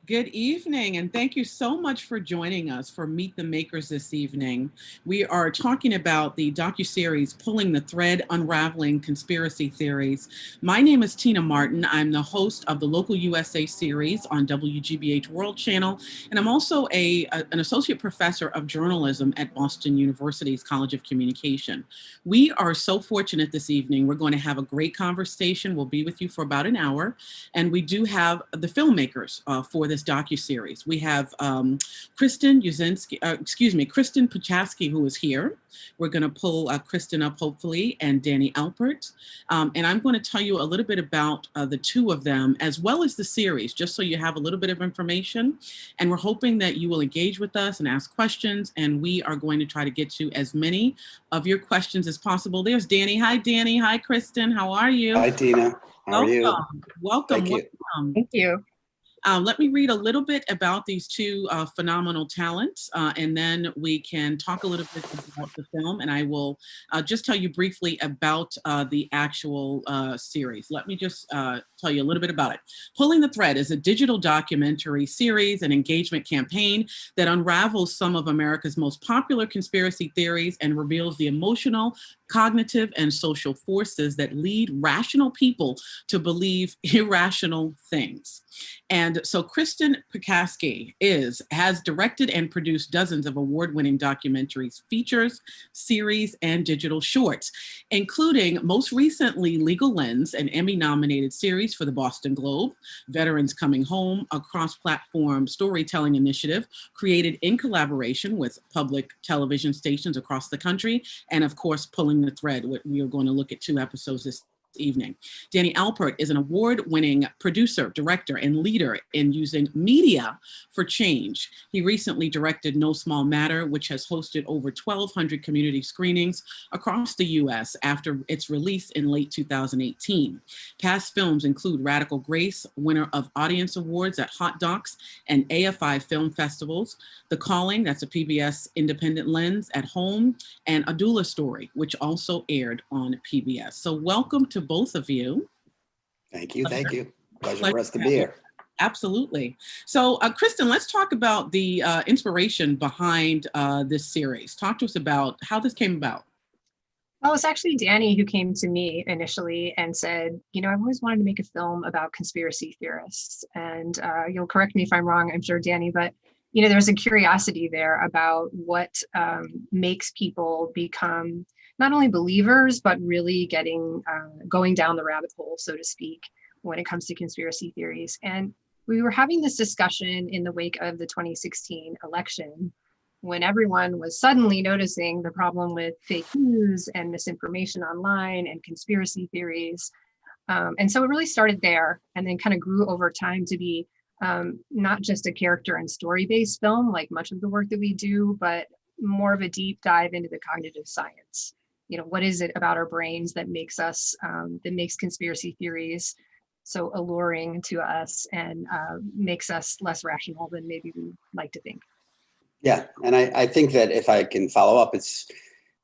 Good evening, and thank you so much for joining us for Meet the Makers this evening. We are talking about the docuseries Pulling the Thread, Unraveling Conspiracy Theories. My name is Tina Martin. I'm the host of the Local USA series on WGBH World Channel, and I'm also an associate professor of journalism at Boston University's College of Communication. We are so fortunate this evening. We're going to have a great conversation. We'll be with you for about an hour, and we do have the filmmakers for this docuseries. We have Kristin Kristin Pichaske, who is here. We're going to pull Kristin up, hopefully, and Danny Alpert. And I'm going to tell you a little bit about the two of them, as well as the series, just so you have a little bit of information. And we're hoping that you will engage with us and ask questions, and we are going to try to get to as many of your questions as possible. There's Danny. Hi, Danny. Hi, Kristin. How are you? Hi, Tina. How are you? Welcome. Thank you. Thank you. Let me read a little bit about these two phenomenal talents, and then we can talk a little bit about the film, and I will just tell you briefly about the actual series. Let me just tell you a little bit about it. Pulling the Thread is a digital documentary series and engagement campaign that unravels some of America's most popular conspiracy theories and reveals the emotional, cognitive, and social forces that lead rational people to believe irrational things. And so Kristin Pichaske has directed and produced dozens of award-winning documentaries, features, series, and digital shorts, including most recently Legal Lens, an Emmy-nominated series for the Boston Globe, Veterans Coming Home, a cross-platform storytelling initiative created in collaboration with public television stations across the country, and of course, Pulling the Thread. We are going to look at 2 episodes this evening. Danny Alpert is an award-winning producer, director, and leader in using media for change. He recently directed No Small Matter, which has hosted over 1,200 community screenings across the U.S. after its release in late 2018. Past films include Radical Grace, winner of Audience Awards at Hot Docs and AFI Film Festivals, The Calling, that's a PBS independent lens, At Home, and A Doula Story, which also aired on PBS. So welcome to both of you. Thank you. Thank you. Pleasure for us to be here. Absolutely. So, Kristin, let's talk about the inspiration behind this series. Talk to us about how this came about. Well, it's actually Danny who came to me initially and said, I've always wanted to make a film about conspiracy theorists. And you'll correct me if I'm wrong, I'm sure, Danny, but there's a curiosity there about what makes people become not only believers, but really going down the rabbit hole, so to speak, when it comes to conspiracy theories. And we were having this discussion in the wake of the 2016 election, when everyone was suddenly noticing the problem with fake news and misinformation online and conspiracy theories. And so it really started there and then kind of grew over time to be not just a character and story-based film, like much of the work that we do, but more of a deep dive into the cognitive science. What is it about our brains that makes conspiracy theories so alluring to us and makes us less rational than maybe we like to think? Yeah, and I think that if I can follow up, it's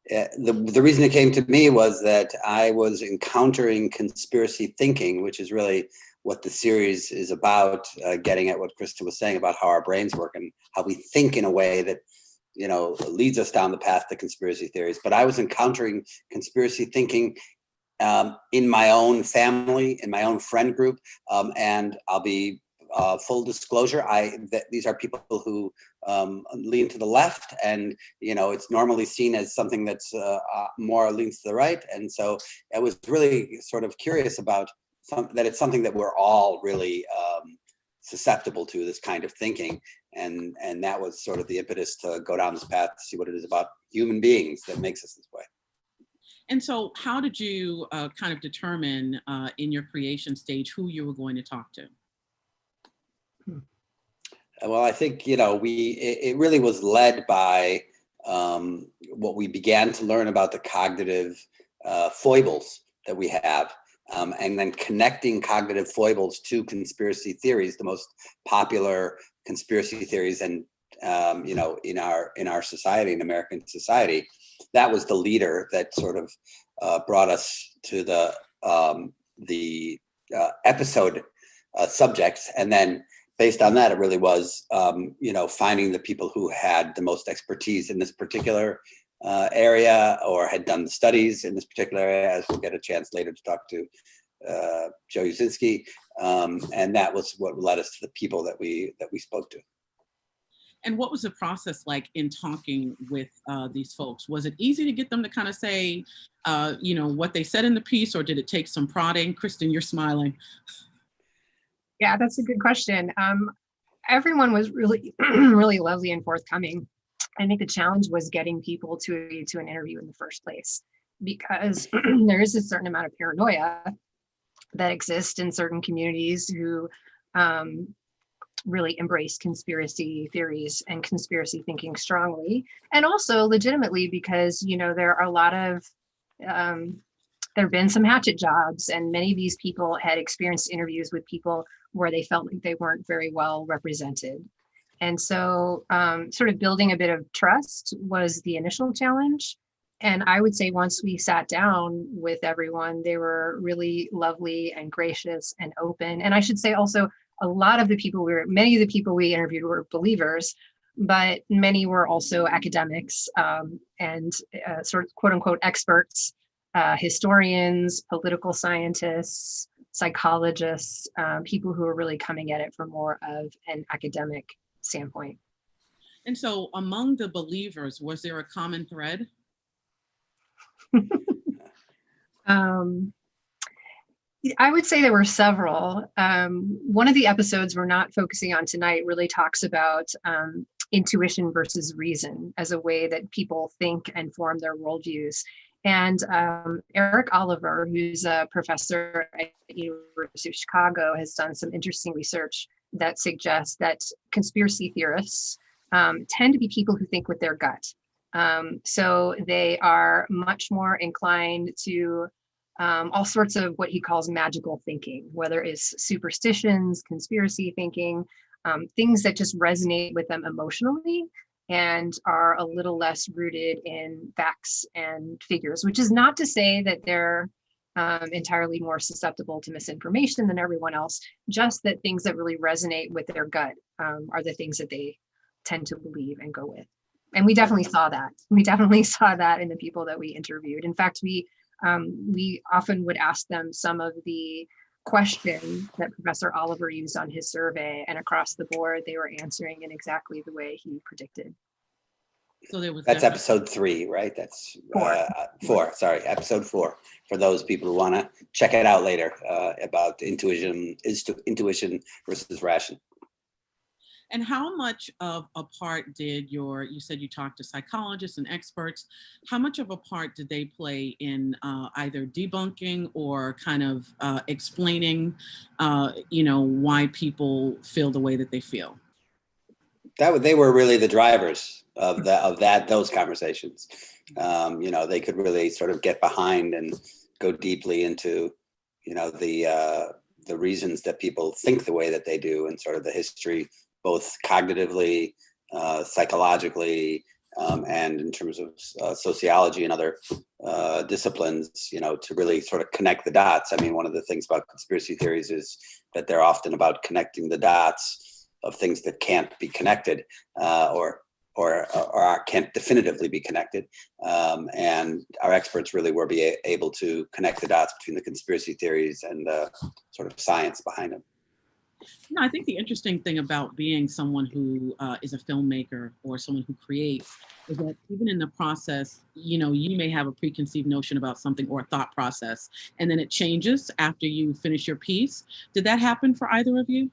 the reason it came to me was that I was encountering conspiracy thinking, which is really what the series is about, getting at what Kristin was saying about how our brains work and how we think in a way that leads us down the path to conspiracy theories. But I was encountering conspiracy thinking in my own family, in my own friend group, and I'll be full disclosure, these are people who lean to the left, and it's normally seen as something that's more leans to the right. And so I was really sort of curious about that it's something that we're all really susceptible to, this kind of thinking, and that was sort of the impetus to go down this path to see what it is about human beings that makes us this way. And so how did you kind of determine in your creation stage who you were going to talk to? Well, I think, it really was led by what we began to learn about the cognitive foibles that we have, and then connecting cognitive foibles to conspiracy theories, the most popular conspiracy theories, and in our society, in American society. That was the leader that sort of brought us to the episode subjects, and then based on that, it really was, finding the people who had the most expertise in this particular area, or had done the studies in this particular area, as we'll get a chance later to talk to Joe Uscinski. And that was what led us to the people that we spoke to. And what was the process like in talking with these folks? Was it easy to get them to kind of say, what they said in the piece, or did it take some prodding? Kristin, you're smiling. Yeah, that's a good question. Everyone was really, really lovely and forthcoming. I think the challenge was getting people to an interview in the first place, because there is a certain amount of paranoia that exists in certain communities who really embrace conspiracy theories and conspiracy thinking strongly, and also legitimately because there are a lot of there have been some hatchet jobs, and many of these people had experienced interviews with people where they felt like they weren't very well represented. And so sort of building a bit of trust was the initial challenge. And I would say once we sat down with everyone, they were really lovely and gracious and open. And I should say also, many of the people we interviewed were believers, but many were also academics and sort of quote unquote experts, historians, political scientists, psychologists, people who are really coming at it from more of an academic standpoint. And so among the believers, was there a common thread? I would say there were several. One of the episodes we're not focusing on tonight really talks about intuition versus reason as a way that people think and form their worldviews. And Eric Oliver, who's a professor at the University of Chicago, has done some interesting research that suggests that conspiracy theorists tend to be people who think with their gut. So they are much more inclined to all sorts of what he calls magical thinking, whether it's superstitions, conspiracy thinking, things that just resonate with them emotionally and are a little less rooted in facts and figures, which is not to say that they're entirely more susceptible to misinformation than everyone else, just that things that really resonate with their gut are the things that they tend to believe and go with. And we definitely saw that. We definitely saw that in the people that we interviewed. In fact, we often would ask them some of the questions that Professor Oliver used on his survey, and across the board, they were answering in exactly the way he predicted. So that's episode 3, right? That's 4. Sorry, episode 4. For those people who want to check it out later about intuition versus rational. And how much of a part did you said you talked to psychologists and experts, how much of a part did they play in either debunking or kind of explaining, why people feel the way that they feel? They were really the drivers of those conversations. They could really sort of get behind and go deeply into, the reasons that people think the way that they do, and sort of the history, both cognitively, psychologically, and in terms of sociology and other disciplines, to really sort of connect the dots. I mean, one of the things about conspiracy theories is that they're often about connecting the dots of things that can't be connected or can't definitively be connected. And our experts really were able to connect the dots between the conspiracy theories and the sort of science behind them. I think the interesting thing about being someone who is a filmmaker or someone who creates is that even in the process, you may have a preconceived notion about something or a thought process, and then it changes after you finish your piece. Did that happen for either of you?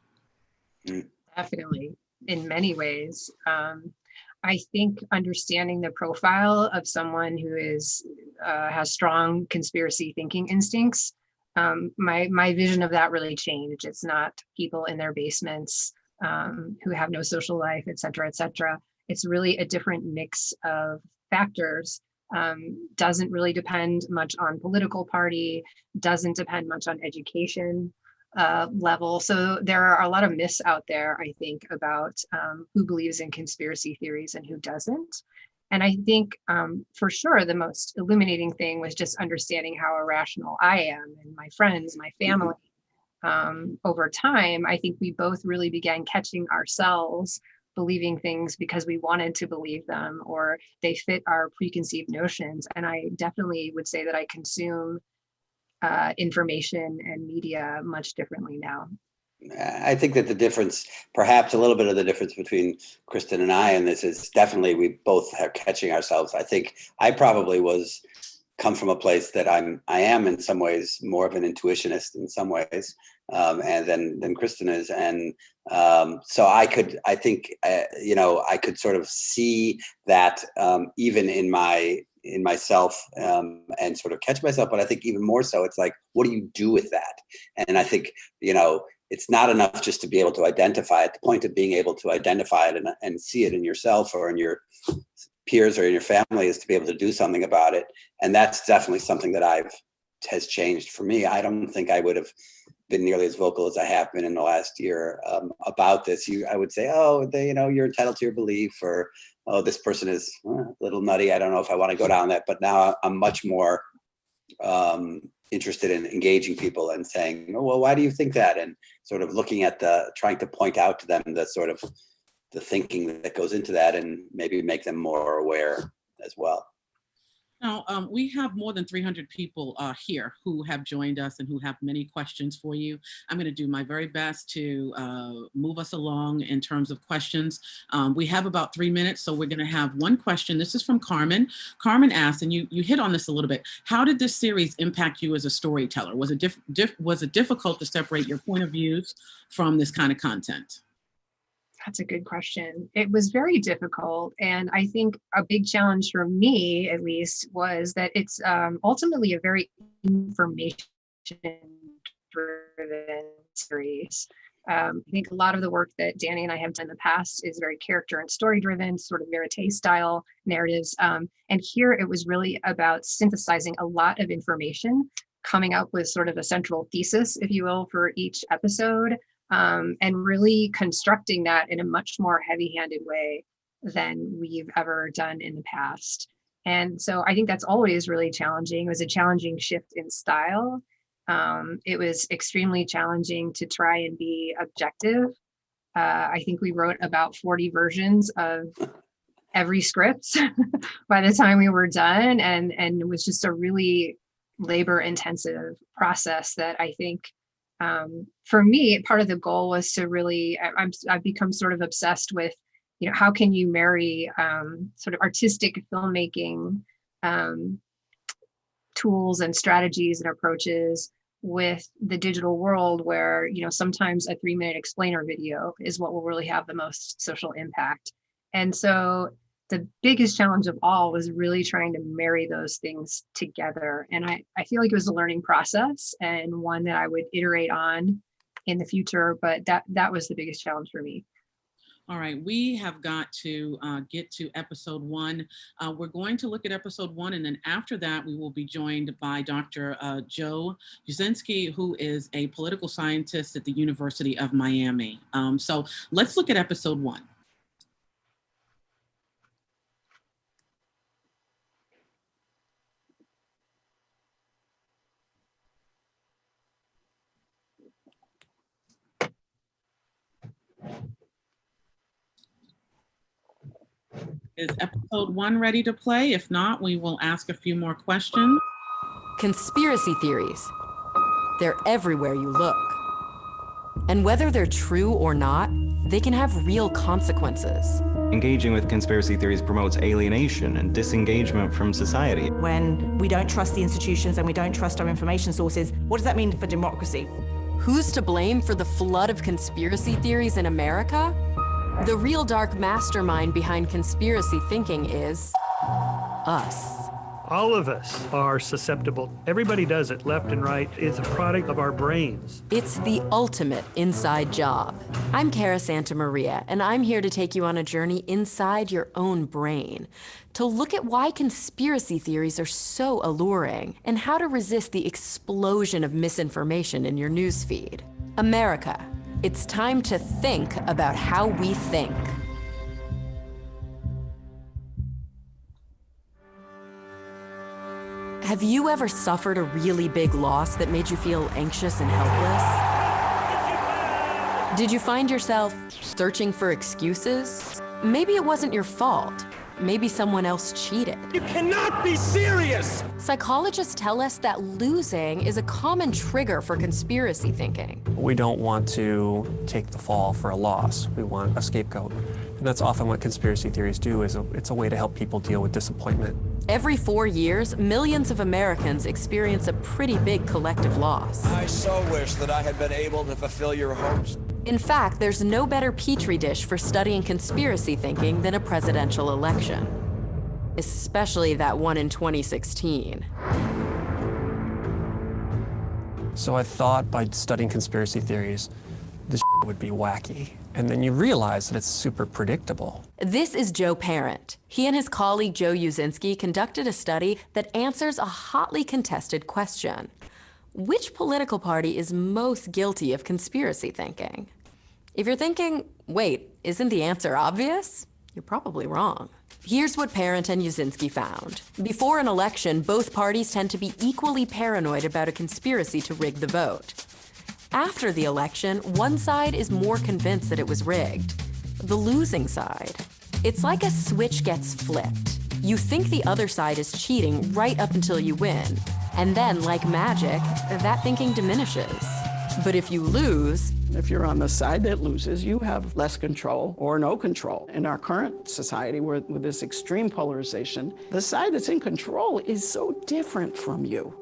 Definitely, in many ways. I think understanding the profile of someone who has strong conspiracy thinking instincts, my vision of that really changed. It's not people in their basements who have no social life, et cetera, et cetera. It's really a different mix of factors. Doesn't really depend much on political party, doesn't depend much on education level. So there are a lot of myths out there, I think, about who believes in conspiracy theories and who doesn't. And I think for sure the most illuminating thing was just understanding how irrational I am and my friends, my family. over time, I think we both really began catching ourselves believing things because we wanted to believe them or they fit our preconceived notions. And I definitely would say that I consume information and media much differently now. I think that the difference, perhaps a little bit of the difference between Kristin and I, and this is definitely we both are catching ourselves. I think I probably come from a place that I am in some ways more of an intuitionist in some ways, and than Kristin is, and so I think I could sort of see that even in myself and sort of catch myself, but I think even more so, it's like, what do you do with that? And I think it's not enough just to be able to identify it. The point of being able to identify it and see it in yourself or in your peers or in your family is to be able to do something about it. And that's definitely something that has changed for me. I don't think I would have been nearly as vocal as I have been in the last year about this. I would say, you're entitled to your belief, or, oh, this person is a little nutty. I don't know if I want to go down that. But now I'm much more interested in engaging people and saying, oh, well, why do you think that? And sort of looking at trying to point out to them the thinking that goes into that and maybe make them more aware as well. Now, we have more than 300 people here who have joined us and who have many questions for you. I'm going to do my very best to move us along in terms of questions. We have about 3 minutes, so we're going to have one question. This is from Carmen. Carmen asked, and you hit on this a little bit, how did this series impact you as a storyteller? Was it difficult to separate your point of views from this kind of content? That's a good question. It was very difficult. And I think a big challenge for me, at least, was that it's ultimately a very information-driven series. I think a lot of the work that Danny and I have done in the past is very character and story-driven, sort of verite style narratives. And here it was really about synthesizing a lot of information, coming up with sort of a central thesis, if you will, for each episode. And really constructing that in a much more heavy-handed way than we've ever done in the past. And so I think that's always really challenging. It was a challenging shift in style. It was extremely challenging to try and be objective. I think we wrote about 40 versions of every script by the time we were done. And it was just a really labor-intensive process that I think for me, part of the goal was to really, I've become sort of obsessed with, how can you marry sort of artistic filmmaking tools and strategies and approaches with the digital world where, sometimes a 3-minute explainer video is what will really have the most social impact. And so the biggest challenge of all was really trying to marry those things together. And I feel like it was a learning process and one that I would iterate on in the future, but that was the biggest challenge for me. All right, we have got to get to episode 1. We're going to look at episode 1, and then after that, we will be joined by Dr. Joe Uscinski, who is a political scientist at the University of Miami. So let's look at episode 1. Is episode 1 ready to play? If not, we will ask a few more questions. Conspiracy theories. They're everywhere you look. And whether they're true or not, they can have real consequences. Engaging with conspiracy theories promotes alienation and disengagement from society. When we don't trust the institutions and we don't trust our information sources, what does that mean for democracy? Who's to blame for the flood of conspiracy theories in America? The real dark mastermind behind conspiracy thinking is us. All of us are susceptible. Everybody does it, left and right. It's a product of our brains. It's the ultimate inside job. I'm Cara Santamaria, and I'm here to take you on a journey inside your own brain, to look at why conspiracy theories are so alluring and how to resist the explosion of misinformation in your newsfeed. America, it's time to think about how we think. Have you ever suffered a really big loss that made you feel anxious and helpless? Did you find yourself searching for excuses? Maybe it wasn't your fault. Maybe someone else cheated. You cannot be serious! Psychologists tell us that losing is a common trigger for conspiracy thinking. We don't want to take the fall for a loss. We want a scapegoat. And that's often what conspiracy theories do, it's a way to help people deal with disappointment. Every 4 years, millions of Americans experience a pretty big collective loss. I so wish that I had been able to fulfill your hopes. In fact, there's no better petri dish for studying conspiracy thinking than a presidential election, especially that one in 2016. So I thought by studying conspiracy theories, this would be wacky. And then you realize that it's super predictable. This is Joe Parent. He and his colleague Joe Uscinski conducted a study that answers a hotly contested question. Which political party is most guilty of conspiracy thinking? If you're thinking, wait, isn't the answer obvious? You're probably wrong. Here's what Parent and Uscinski found. Before an election, both parties tend to be equally paranoid about a conspiracy to rig the vote. After the election, one side is more convinced that it was rigged. The losing side. It's like a switch gets flipped. You think the other side is cheating right up until you win. And then, like magic, that thinking diminishes. But if you lose... If you're on the side that loses, you have less control or no control. In our current society, with this extreme polarization, the side that's in control is so different from you.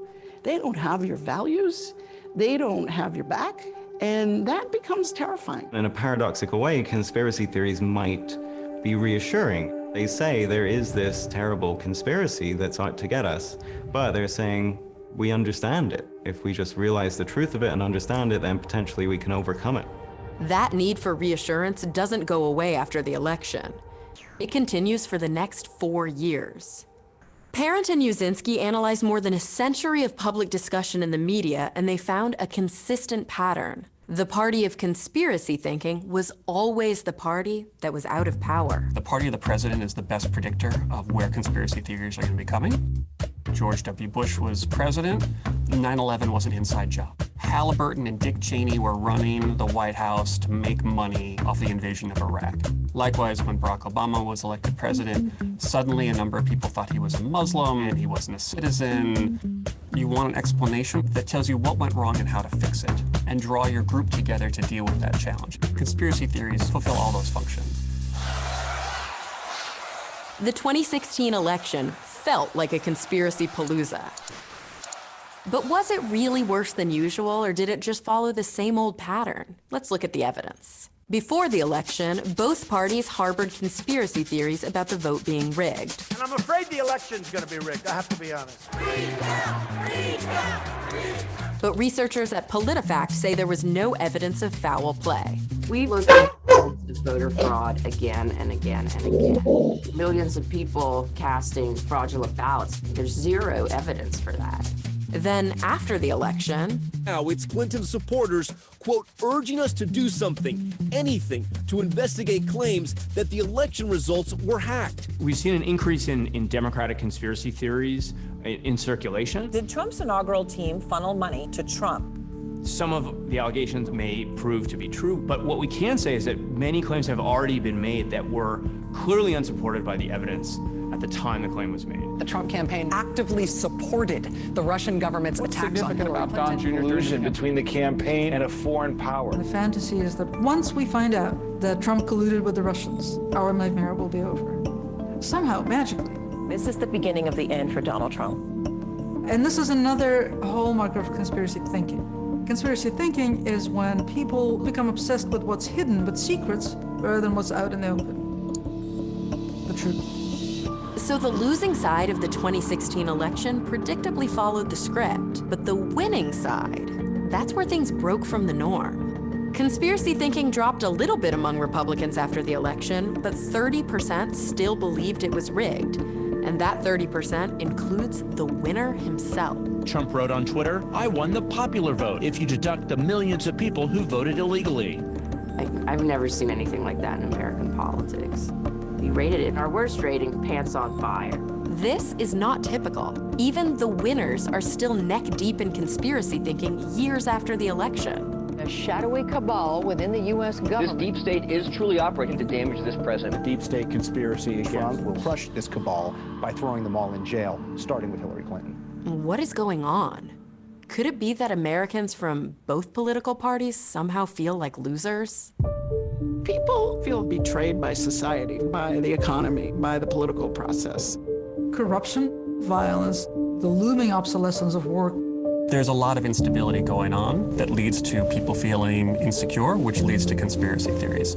They don't have your values. They don't have your back, and that becomes terrifying. In a paradoxical way, conspiracy theories might be reassuring. They say there is this terrible conspiracy that's out to get us, but they're saying we understand it. If we just realize the truth of it and understand it, then potentially we can overcome it. That need for reassurance doesn't go away after the election. It continues for the next 4 years. Parent and Uscinski analyzed more than a century of public discussion in the media, and they found a consistent pattern. The party of conspiracy thinking was always the party that was out of power. The party of the president is the best predictor of where conspiracy theories are going to be coming. George W. Bush was president. 9/11 was an inside job. Halliburton and Dick Cheney were running the White House to make money off the invasion of Iraq. Likewise, when Barack Obama was elected president, suddenly a number of people thought he was a Muslim and he wasn't a citizen. You want an explanation that tells you what went wrong and how to fix it, and draw your group together to deal with that challenge. Conspiracy theories fulfill all those functions. The 2016 election felt like a conspiracy palooza. But was it really worse than usual, or did it just follow the same old pattern? Let's look at the evidence. Before the election, both parties harbored conspiracy theories about the vote being rigged. And I'm afraid the election's going to be rigged, I have to be honest. But researchers at PolitiFact say there was no evidence of foul play. We looked at voter fraud again and again and again. Millions of people casting fraudulent ballots. There's zero evidence for that. Then, after the election... Now it's Clinton supporters, quote, urging us to do something, anything, to investigate claims that the election results were hacked. We've seen an increase in Democratic conspiracy theories in circulation. Did Trump's inaugural team funnel money to Trump? Some of the allegations may prove to be true, but what we can say is that many claims have already been made that were clearly unsupported by the evidence at the time the claim was made. The Trump campaign actively supported the Russian government's attacks on Hillary Clinton. What's significant about Don Jr. collusion between the campaign and a foreign power? The fantasy is that once we find out that Trump colluded with the Russians, our nightmare will be over. Somehow, magically. This is the beginning of the end for Donald Trump. And this is another hallmark of conspiracy thinking. Conspiracy thinking is when people become obsessed with what's hidden, with secrets, rather than what's out in the open. The truth. So the losing side of the 2016 election predictably followed the script, but the winning side, that's where things broke from the norm. Conspiracy thinking dropped a little bit among Republicans after the election, but 30% still believed it was rigged. And that 30% includes the winner himself. Trump wrote on Twitter, "I won the popular vote if you deduct the millions of people who voted illegally." I've never seen anything like that in American politics. We rated it our worst rating, pants on fire. This is not typical. Even the winners are still neck deep in conspiracy thinking years after the election. a shadowy cabal within the U.S. government. This deep state is truly operating to damage this president. Deep state conspiracy. Trump will crush this cabal by throwing them all in jail, starting with Hillary Clinton. What is going on? Could it be that Americans from both political parties somehow feel like losers? People feel betrayed by society, by the economy, by the political process. Corruption, violence, the looming obsolescence of work. There's a lot of instability going on that leads to people feeling insecure, which leads to conspiracy theories.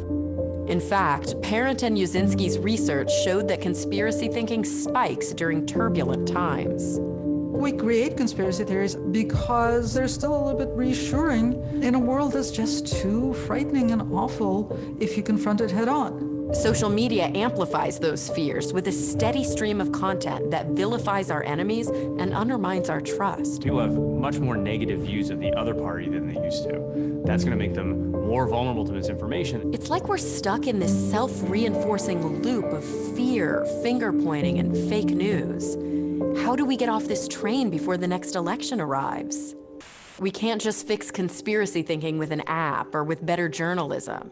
In fact, Parent and Uscinski's research showed that conspiracy thinking spikes during turbulent times. We create conspiracy theories because they're still a little bit reassuring in a world that's just too frightening and awful if you confront it head on. Social media amplifies those fears with a steady stream of content that vilifies our enemies and undermines our trust. People have much more negative views of the other party than they used to. That's going to make them more vulnerable to misinformation. It's like we're stuck in this self-reinforcing loop of fear, finger-pointing, and fake news. How do we get off this train before the next election arrives? We can't just fix conspiracy thinking with an app or with better journalism.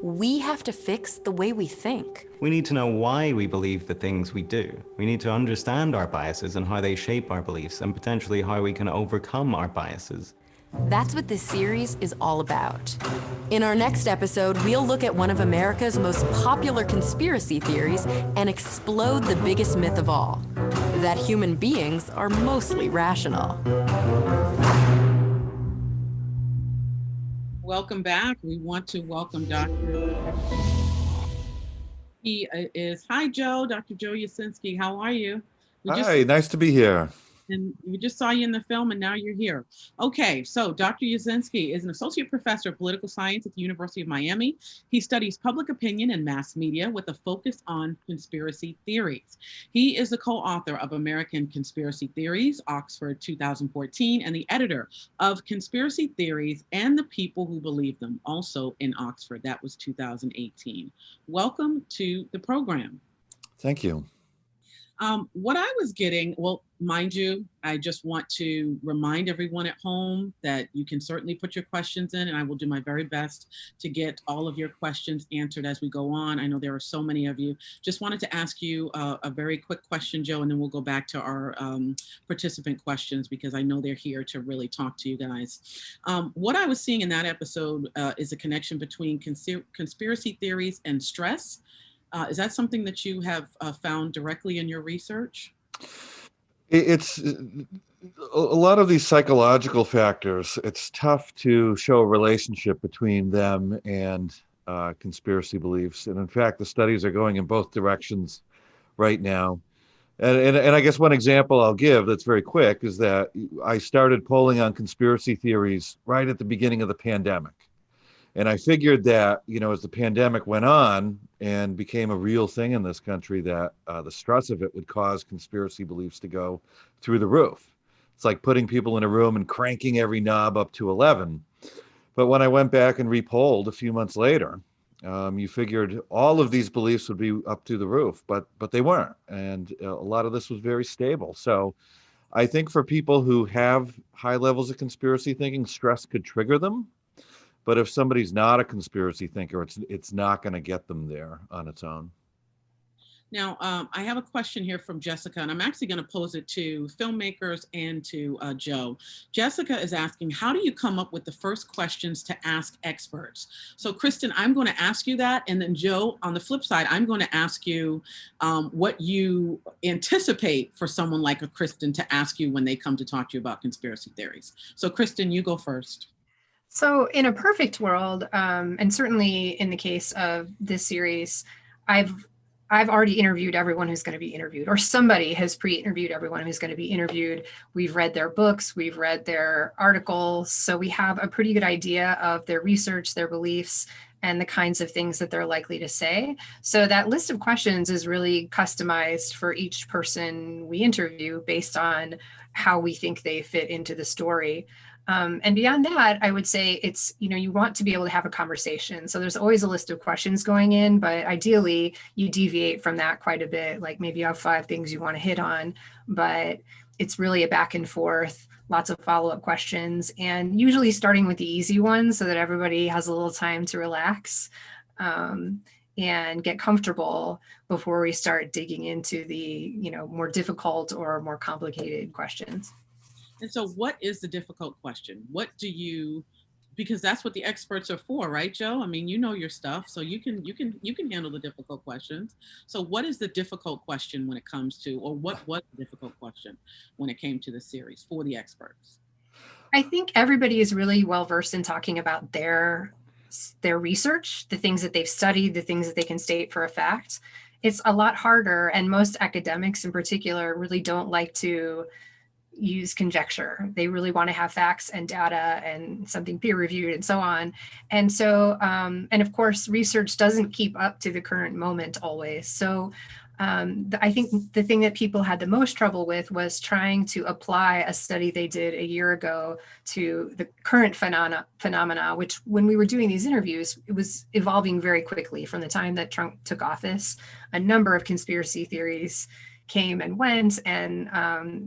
We have to fix the way we think. We need to know why we believe the things we do. We need to understand our biases and how they shape our beliefs, and potentially how we can overcome our biases. That's what this series is all about. In our next episode, we'll look at one of America's most popular conspiracy theories and explode the biggest myth of all, that human beings are mostly rational. Welcome back. We want to welcome Dr. Hi, Joe, Dr. Joe Uscinski. How are you? Hi, nice to be here. And we just saw you in the film and now you're here. Okay, so Dr. Uscinski is an associate professor of political science at the University of Miami. He studies public opinion and mass media with a focus on conspiracy theories. He is the co-author of American Conspiracy Theories, Oxford 2014, and the editor of Conspiracy Theories and the People Who Believe Them, also in Oxford. That was 2018. Welcome to the program. Thank you. What I was getting, well, mind you, I just want to remind everyone at home that you can certainly put your questions in, and I will do my very best to get all of your questions answered as we go on. I know there are so many of you. Just wanted to ask you a very quick question, Joe, and then we'll go back to our participant questions because I know they're here to really talk to you guys. What I was seeing in that episode is a connection between conspiracy theories and stress. Is that something that you have found directly in your research? It's a lot of these psychological factors. It's tough to show a relationship between them and conspiracy beliefs. And in fact, the studies are going in both directions right now. And I guess one example I'll give that's very quick is that I started polling on conspiracy theories right at the beginning of the pandemic. And I figured that, you know, as the pandemic went on and became a real thing in this country, that the stress of it would cause conspiracy beliefs to go through the roof. It's like putting people in a room and cranking every knob up to 11. But when I went back and repolled a few months later, you figured all of these beliefs would be up to the roof, but they weren't. And a lot of this was very stable. So I think for people who have high levels of conspiracy thinking, stress could trigger them. But if somebody's not a conspiracy thinker, it's not going to get them there on its own. Now, I have a question here from Jessica, and I'm actually going to pose it to filmmakers and to Joe. Jessica is asking, how do you come up with the first questions to ask experts? So, Kristin, I'm going to ask you that. And then, Joe, on the flip side, I'm going to ask you what you anticipate for someone like a Kristin to ask you when they come to talk to you about conspiracy theories. So, Kristin, you go first. So in a perfect world, and certainly in the case of this series, I've already interviewed everyone who's going to be interviewed, or somebody has pre-interviewed everyone who's going to be interviewed. We've read their books, we've read their articles, so we have a pretty good idea of their research, their beliefs, and the kinds of things that they're likely to say. So that list of questions is really customized for each person we interview based on how we think they fit into the story. And beyond that, I would say it's, you know, you want to be able to have a conversation. So there's always a list of questions going in, but ideally you deviate from that quite a bit. Like maybe you have 5 things you want to hit on, but it's really a back and forth lots of follow-up questions, and usually starting with the easy ones so that everybody has a little time to relax and get comfortable before we start digging into the, more difficult or more complicated questions. And so what is the difficult question? Because that's what the experts are for, right, Joe? I mean, you know your stuff, so you can handle the difficult questions. So what is the difficult question when it comes to, or what was the difficult question when it came to the series for the experts? I think everybody is really well versed in talking about their research, the things that they've studied, the things that they can state for a fact. It's a lot harder, and most academics in particular really don't like to use conjecture. They really want to have facts and data and something peer reviewed and so on. And so, and of course, research doesn't keep up to the current moment always. So I think the thing that people had the most trouble with was trying to apply a study they did a year ago to the current phenomena, which when we were doing these interviews, it was evolving very quickly from the time that Trump took office. A number of conspiracy theories came and went, and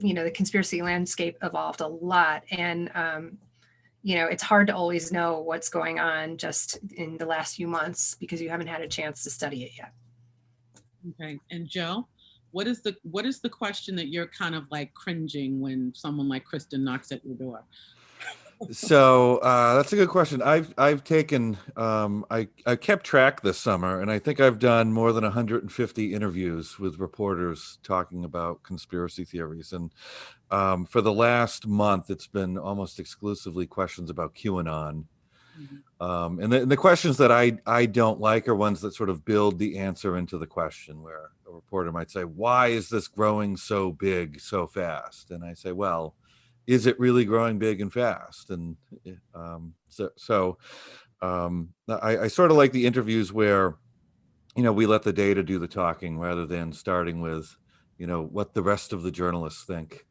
the conspiracy landscape evolved a lot, and it's hard to always know what's going on just in the last few months because you haven't had a chance to study it yet. Okay, and Joe, what is the question that you're kind of like cringing when someone like Kristin knocks at your door? So that's a good question. I've taken I kept track this summer, and I think I've done more than 150 interviews with reporters talking about conspiracy theories. And for the last month, it's been almost exclusively questions about QAnon. And the questions that I don't like are ones that sort of build the answer into the question, where a reporter might say, "Why is this growing so big so fast?" And I say, "Well, is it really growing big and fast?" And I sort of like the interviews where, we let the data do the talking rather than starting with, what the rest of the journalists think.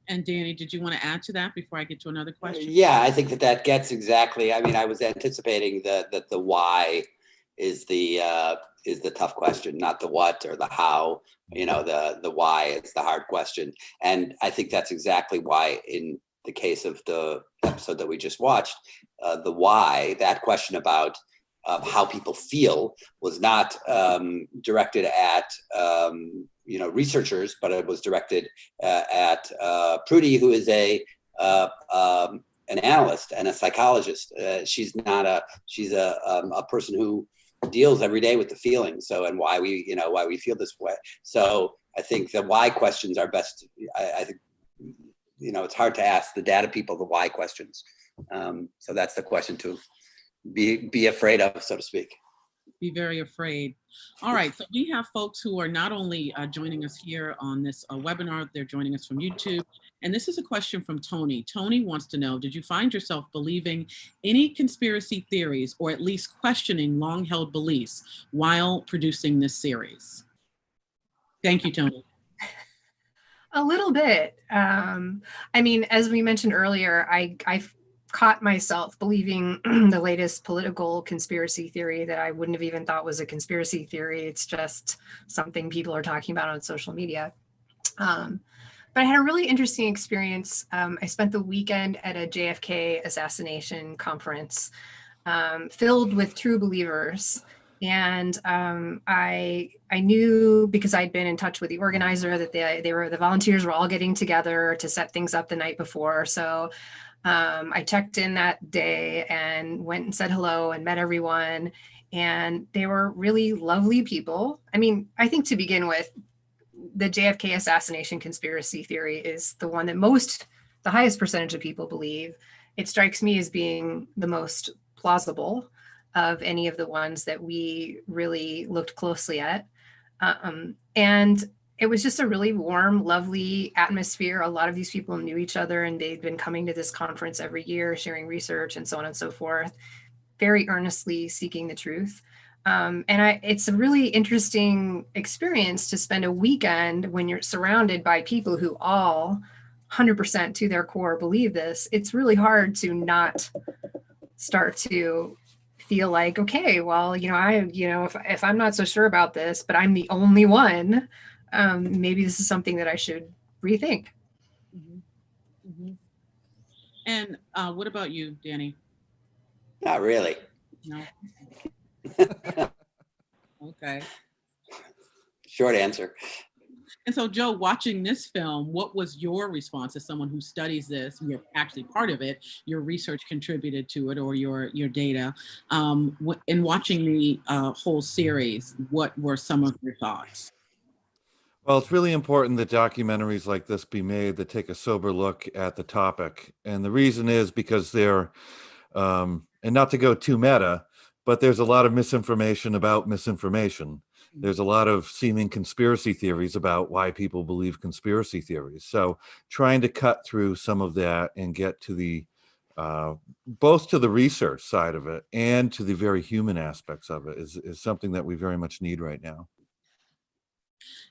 And Danny, did you want to add to that before I get to another question? Yeah, I think that gets exactly. I mean, I was anticipating that the why is the tough question, not the what or the how. The why is the hard question, and I think that's exactly why in the case of the episode that we just watched, the why, that question about how people feel, was not directed at researchers, but it was directed at Prudy, who is an analyst and a psychologist. She's a person who deals every day with the feelings. So, and why we feel this way. So I think the why questions are best. I think, it's hard to ask the data people the why questions. So that's the question to be afraid of, so to speak. Be very afraid. All right, so we have folks who are not only joining us here on this webinar, they're joining us from YouTube. And this is a question from Tony. Tony wants to know, did you find yourself believing any conspiracy theories, or at least questioning long-held beliefs while producing this series? Thank you, Tony. A little bit. I mean, as we mentioned earlier, I caught myself believing the latest political conspiracy theory that I wouldn't have even thought was a conspiracy theory. It's just something people are talking about on social media. But I had a really interesting experience. I spent the weekend at a JFK assassination conference filled with true believers. And I knew, because I'd been in touch with the organizer, that the volunteers were all getting together to set things up the night before. So I checked in that day and went and said hello and met everyone. And they were really lovely people. I mean, I think to begin with, the JFK assassination conspiracy theory is the one that the highest percentage of people believe. It strikes me as being the most plausible of any of the ones that we really looked closely at. And it was just a really warm, lovely atmosphere. A lot of these people knew each other, and they'd been coming to this conference every year, sharing research and so on and so forth, very earnestly seeking the truth. It's a really interesting experience to spend a weekend when you're surrounded by people who all 100% to their core believe this. It's really hard to not start to feel like, okay, well, if I'm not so sure about this, but I'm the only one, maybe this is something that I should rethink. Mm-hmm. And what about you, Danny? Not really. No. Okay. Short answer. And so, Joe, watching this film, what was your response as someone who studies this? You're actually part of it. Your research contributed to it, or your data. In watching the whole series, what were some of your thoughts? Well, it's really important that documentaries like this be made that take a sober look at the topic. And the reason is because they're, and not to go too meta, but there's a lot of misinformation about misinformation. There's a lot of seeming conspiracy theories about why people believe conspiracy theories. So trying to cut through some of that and get to the, both to the research side of it and to the very human aspects of it is something that we very much need right now.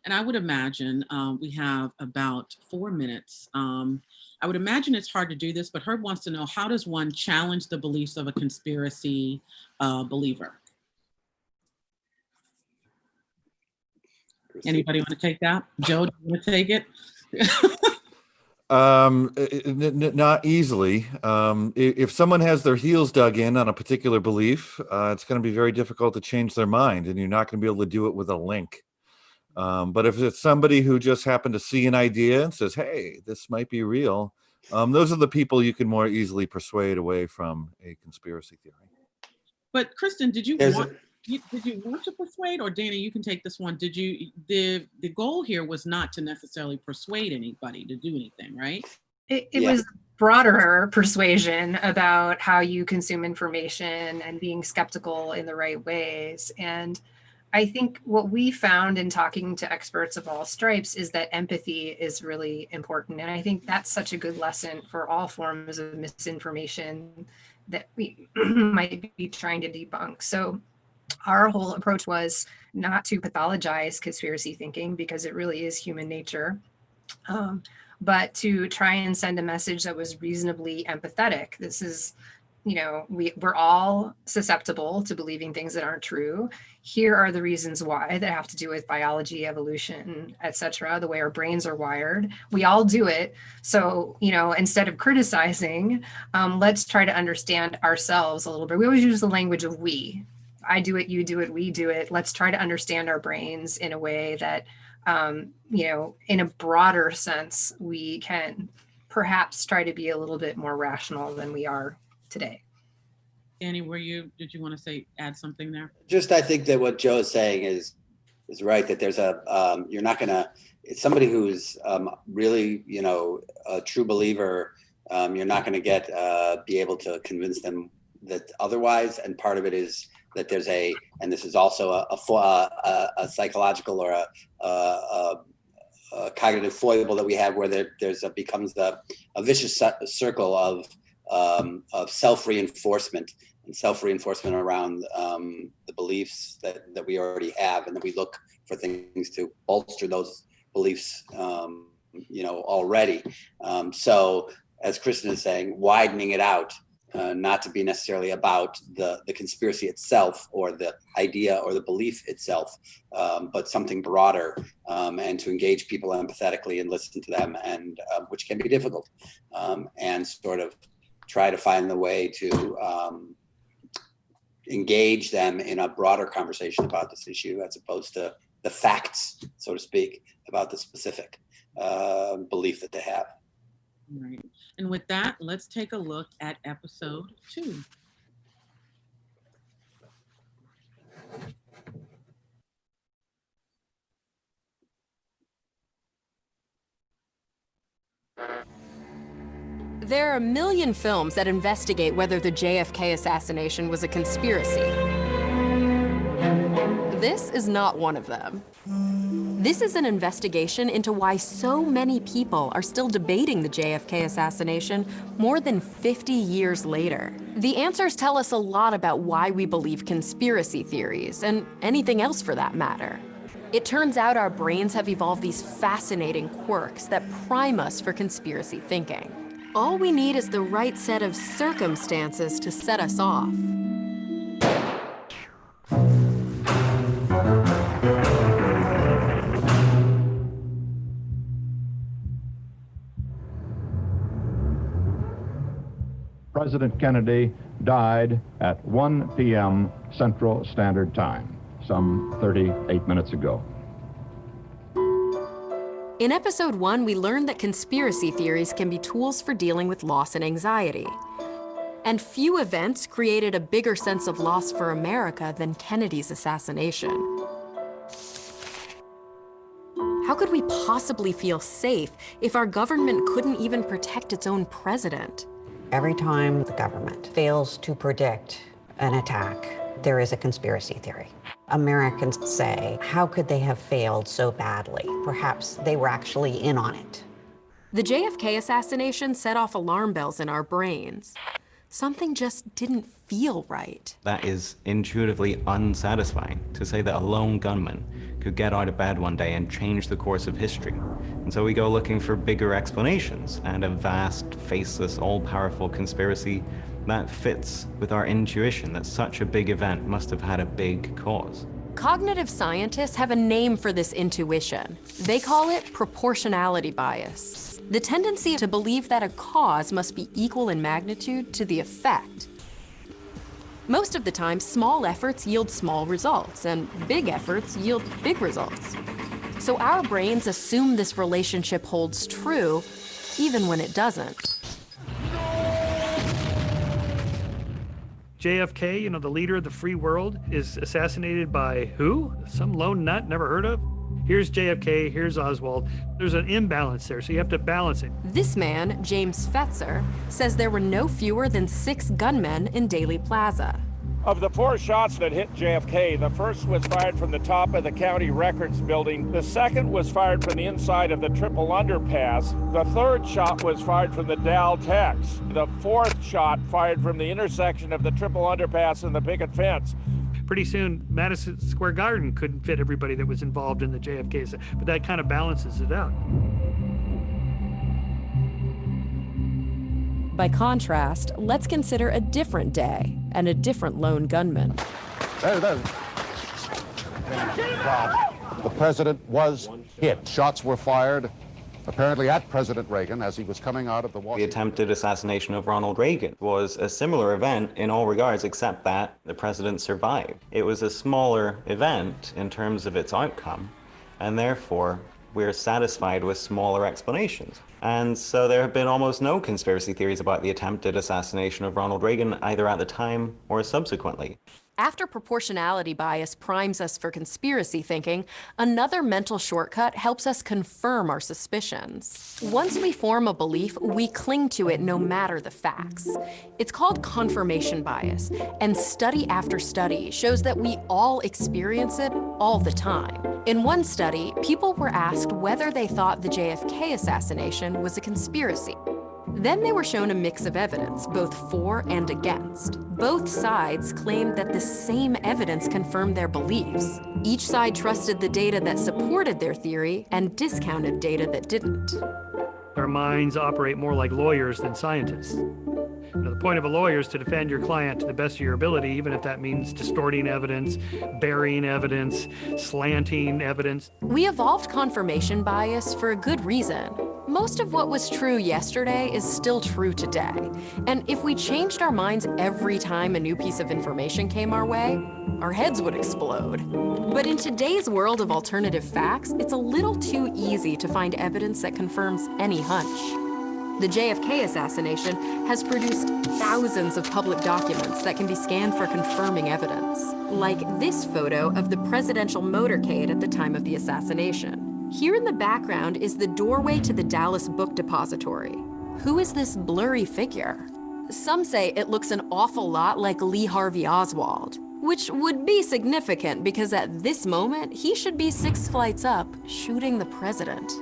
And I would imagine we have about 4 minutes. I would imagine it's hard to do this, but Herb wants to know, how does one challenge the beliefs of a conspiracy believer? Kristin? Anybody want to take that? Joe, do you want to take it? Not easily. If someone has their heels dug in on a particular belief, it's going to be very difficult to change their mind, and you're not going to be able to do it with a link. But if it's somebody who just happened to see an idea and says, hey, this might be real, those are the people you can more easily persuade away from a conspiracy theory. But Kristin, did you want to persuade, or Dana, you can take this one. Did you, the goal here was not to necessarily persuade anybody to do anything, right? It was broader persuasion about how you consume information and being skeptical in the right ways. And I think what we found in talking to experts of all stripes is that empathy is really important. And I think that's such a good lesson for all forms of misinformation that we might be trying to debunk. So our whole approach was not to pathologize conspiracy thinking, because it really is human nature, but to try and send a message that was reasonably empathetic. This is, you know, we're all susceptible to believing things that aren't true. Here are the reasons why, that have to do with biology, evolution, etc., the way our brains are wired. We all do it. So, you know, instead of criticizing, let's try to understand ourselves a little bit. We always use the language of we. I do it, you do it, we do it. Let's try to understand our brains in a way that, you know, in a broader sense, we can perhaps try to be a little bit more rational than we are today. Danny, did you want to add something there? Just, I think that what Joe is saying is right, that there's a, you're not gonna, it's somebody who's really, you know, a true believer, you're not gonna be able to convince them that otherwise. And part of it is that there's and this is also a psychological or a cognitive foible that we have, where becomes a vicious circle of self-reinforcement around the beliefs that we already have, and that we look for things to bolster those beliefs, you know, already. So as Kristin is saying, widening it out, not to be necessarily about the conspiracy itself or the idea or the belief itself, but something broader, and to engage people empathetically and listen to them, and which can be difficult, and sort of try to find the way to engage them in a broader conversation about this issue, as opposed to the facts, so to speak, about the specific belief that they have. Right. And with that, let's take a look at episode 2. There are a million films that investigate whether the JFK assassination was a conspiracy. This is not one of them. This is an investigation into why so many people are still debating the JFK assassination more than 50 years later. The answers tell us a lot about why we believe conspiracy theories, and anything else for that matter. It turns out our brains have evolved these fascinating quirks that prime us for conspiracy thinking. All we need is the right set of circumstances to set us off. President Kennedy died at 1 p.m. Central Standard Time, some 38 minutes ago. In episode 1, we learned that conspiracy theories can be tools for dealing with loss and anxiety. And few events created a bigger sense of loss for America than Kennedy's assassination. How could we possibly feel safe if our government couldn't even protect its own president? Every time the government fails to predict an attack, there is a conspiracy theory. Americans say, how could they have failed so badly? Perhaps they were actually in on it. The JFK assassination set off alarm bells in our brains. Something just didn't feel right. That is intuitively unsatisfying, to say that a lone gunman could get out of bed one day and change the course of history. And so we go looking for bigger explanations and a vast, faceless, all-powerful conspiracy that fits with our intuition that such a big event must have had a big cause. Cognitive scientists have a name for this intuition. They call it proportionality bias, the tendency to believe that a cause must be equal in magnitude to the effect. Most of the time, small efforts yield small results, and big efforts yield big results. So our brains assume this relationship holds true, even when it doesn't. JFK, you know, the leader of the free world, is assassinated by who? Some lone nut never heard of? Here's JFK, here's Oswald. There's an imbalance there, so you have to balance it. This man, James Fetzer, says there were no fewer than 6 gunmen in Daley Plaza. Of the 4 shots that hit JFK, the first was fired from the top of the county records building. The second was fired from the inside of the triple underpass. The third shot was fired from the Dow Tex. The fourth shot fired from the intersection of the triple underpass and the picket fence. Pretty soon, Madison Square Garden couldn't fit everybody that was involved in the JFK, but that kind of balances it out. By contrast, let's consider a different day and a different lone gunman. There. The president was hit. Shots were fired, apparently at President Reagan as he was coming out of the The attempted assassination of Ronald Reagan was a similar event in all regards, except that the president survived. It was a smaller event in terms of its outcome, and therefore we're satisfied with smaller explanations. And so there have been almost no conspiracy theories about the attempted assassination of Ronald Reagan, either at the time or subsequently. After proportionality bias primes us for conspiracy thinking, another mental shortcut helps us confirm our suspicions. Once we form a belief, we cling to it no matter the facts. It's called confirmation bias, and study after study shows that we all experience it all the time. In one study, people were asked whether they thought the JFK assassination was a conspiracy. Then they were shown a mix of evidence, both for and against. Both sides claimed that the same evidence confirmed their beliefs. Each side trusted the data that supported their theory and discounted data that didn't. Our minds operate more like lawyers than scientists. Now, the point of a lawyer is to defend your client to the best of your ability, even if that means distorting evidence, burying evidence, slanting evidence. We evolved confirmation bias for a good reason. Most of what was true yesterday is still true today. And if we changed our minds every time a new piece of information came our way, our heads would explode. But in today's world of alternative facts, it's a little too easy to find evidence that confirms any hunch. The JFK assassination has produced thousands of public documents that can be scanned for confirming evidence, like this photo of the presidential motorcade at the time of the assassination. Here in the background is the doorway to the Dallas Book Depository. Who is this blurry figure? Some say it looks an awful lot like Lee Harvey Oswald, which would be significant because at this moment, he should be 6 flights up shooting the president.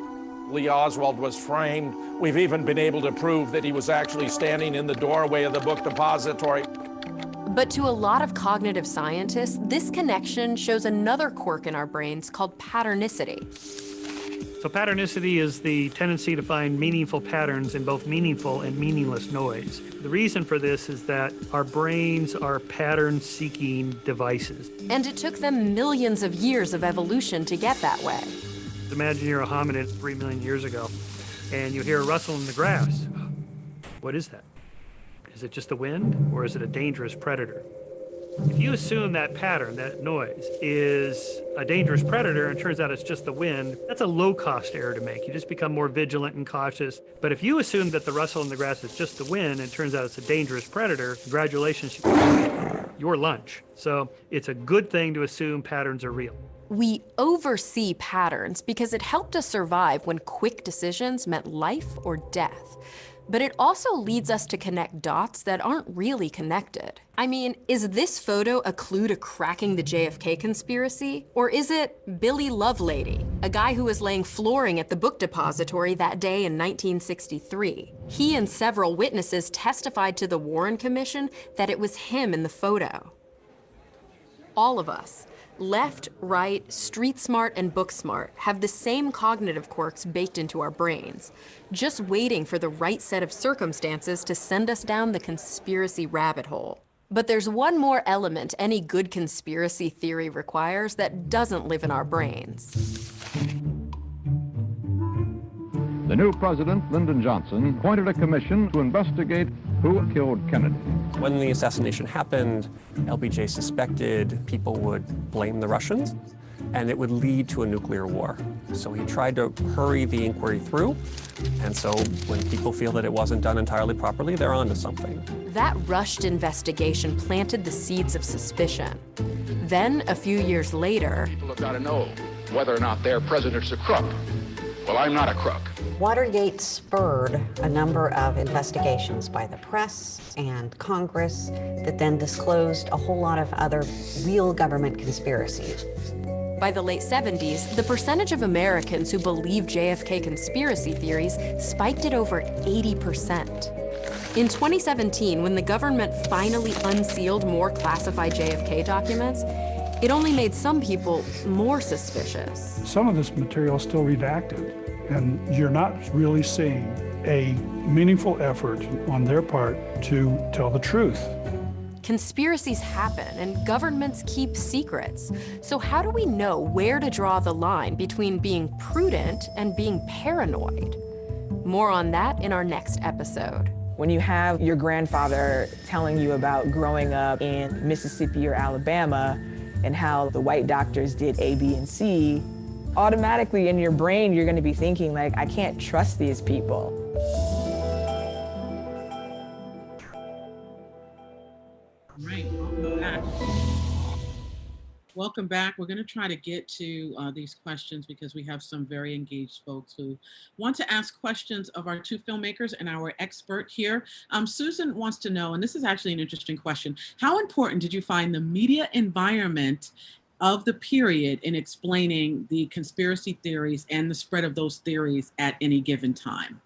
Lee Oswald was framed. We've even been able to prove that he was actually standing in the doorway of the book depository. But to a lot of cognitive scientists, this connection shows another quirk in our brains called patternicity. So patternicity is the tendency to find meaningful patterns in both meaningful and meaningless noise. The reason for this is that our brains are pattern-seeking devices. And it took them millions of years of evolution to get that way. Imagine you're a hominid 3 million years ago, and you hear a rustle in the grass. What is that? Is it just the wind, or is it a dangerous predator? If you assume that pattern, that noise, is a dangerous predator and turns out it's just the wind, that's a low-cost error to make. You just become more vigilant and cautious. But if you assume that the rustle in the grass is just the wind and it turns out it's a dangerous predator, congratulations, your lunch. So it's a good thing to assume patterns are real. We oversee patterns because it helped us survive when quick decisions meant life or death. But it also leads us to connect dots that aren't really connected. I mean, is this photo a clue to cracking the JFK conspiracy? Or is it Billy Lovelady, a guy who was laying flooring at the book depository that day in 1963? He and several witnesses testified to the Warren Commission that it was him in the photo. All of us, left, right, street smart, and book smart, have the same cognitive quirks baked into our brains, just waiting for the right set of circumstances to send us down the conspiracy rabbit hole. But there's one more element any good conspiracy theory requires that doesn't live in our brains. The new president, Lyndon Johnson, appointed a commission to investigate who killed Kennedy. When the assassination happened, LBJ suspected people would blame the Russians, and it would lead to a nuclear war. So he tried to hurry the inquiry through, and so when people feel that it wasn't done entirely properly, they're onto something. That rushed investigation planted the seeds of suspicion. Then, a few years later, People have got to know whether or not their president's a crook. Well, I'm not a crook. Watergate spurred a number of investigations by the press and Congress that then disclosed a whole lot of other real government conspiracies. by the late 70s, the percentage of Americans who believe JFK conspiracy theories spiked at over 80%. In 2017, when the government finally unsealed more classified JFK documents, it only made some people more suspicious. Some of this material is still redacted, and you're not really seeing a meaningful effort on their part to tell the truth. Conspiracies happen and governments keep secrets. So how do we know where to draw the line between being prudent and being paranoid? More on that in our next episode. When you have your grandfather telling you about growing up in Mississippi or Alabama and how the white doctors did A, B, and C, automatically in your brain, you're gonna be thinking like, I can't trust these people. Right, welcome back. Welcome back. We're going to try to get to these questions because we have some very engaged folks who want to ask questions of our two filmmakers and our expert here. Susan wants to know, and this is actually an interesting question, how important did you find the media environment of the period in explaining the conspiracy theories and the spread of those theories at any given time?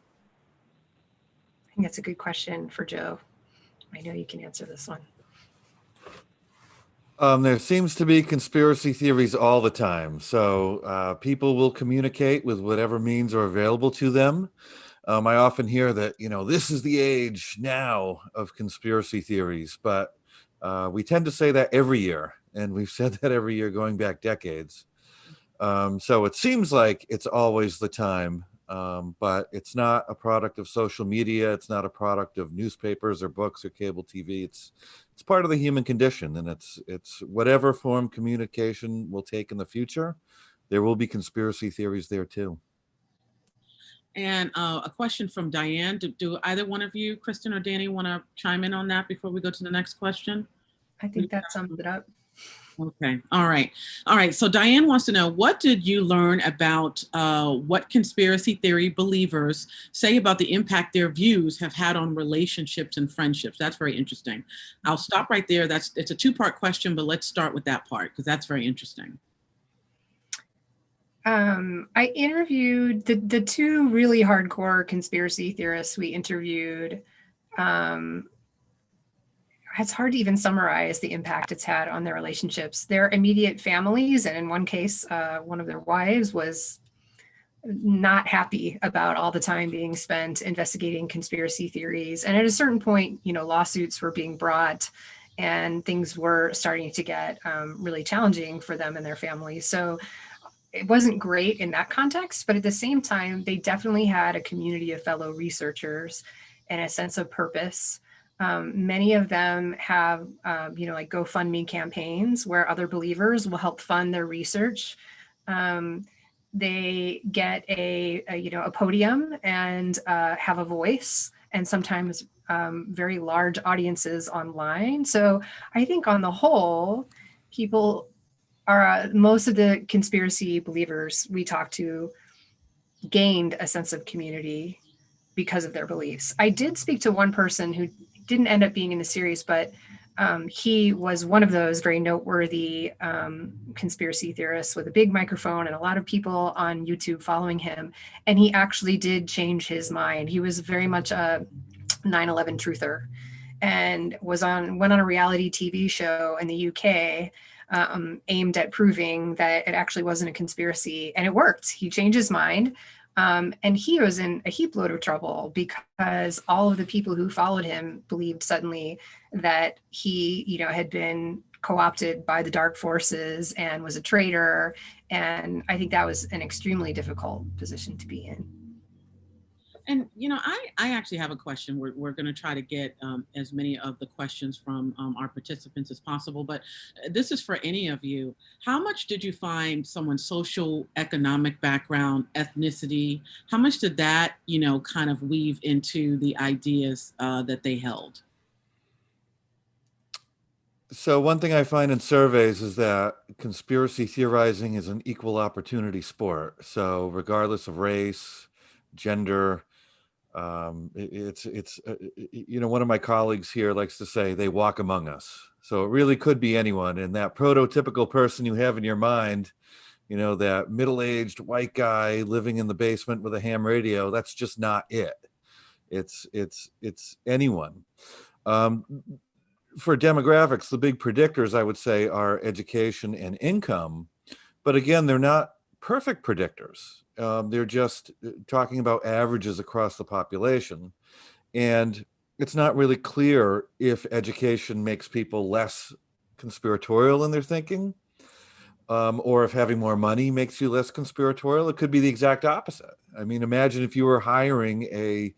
I think that's a good question for Joe. I know you can answer this one. There seems to be conspiracy theories all the time. So people will communicate with whatever means are available to them. I often hear that, this is the age now of conspiracy theories, but we tend to say that every year. And we've said that every year going back decades. So it seems like it's always the time, but it's not a product of social media. It's not a product of newspapers or books or cable TV. It's part of the human condition, and it's whatever form communication will take in the future, there will be conspiracy theories there too. And a question from Diane. Do either one of you, Kristin or Danny, want to chime in on that before we go to the next question? I think that sums it up. Okay. All right. All right. So Diane wants to know, what did you learn about what conspiracy theory believers say about the impact their views have had on relationships and friendships? That's very interesting. I'll stop right there. It's a two-part question, but let's start with that part because that's very interesting. I interviewed the two really hardcore conspiracy theorists we interviewed. It's hard to even summarize the impact it's had on their relationships. Their immediate families, and in one case, one of their wives was not happy about all the time being spent investigating conspiracy theories. And at a certain point, lawsuits were being brought and things were starting to get really challenging for them and their families. So it wasn't great in that context, but at the same time, they definitely had a community of fellow researchers and a sense of purpose. Many of them have, like GoFundMe campaigns where other believers will help fund their research. They get a podium and have a voice, and sometimes very large audiences online. So I think on the whole, people are, most of the conspiracy believers we talk to gained a sense of community because of their beliefs. I did speak to one person who didn't end up being in the series, but he was one of those very noteworthy conspiracy theorists with a big microphone and a lot of people on YouTube following him. And he actually did change his mind. He was very much a 9/11 truther and went on a reality TV show in the UK aimed at proving that it actually wasn't a conspiracy, and it worked. He changed his mind. And he was in a heap load of trouble because all of the people who followed him believed suddenly that he, had been co-opted by the dark forces and was a traitor. And I think that was an extremely difficult position to be in. And, I actually have a question. We're going to try to get as many of the questions from our participants as possible, but this is for any of you. How much did you find someone's social, economic background, ethnicity, how much did that, kind of weave into the ideas that they held? So one thing I find in surveys is that conspiracy theorizing is an equal opportunity sport. So regardless of race, gender, one of my colleagues here likes to say they walk among us. So it really could be anyone. And that prototypical person you have in your mind, that middle-aged white guy living in the basement with a ham radio, that's just not it. It's anyone. For demographics, the big predictors, I would say, are education and income. But again, they're not perfect predictors. They're just talking about averages across the population. And it's not really clear if education makes people less conspiratorial in their thinking, or if having more money makes you less conspiratorial. It could be the exact opposite. I mean, imagine if you were hiring a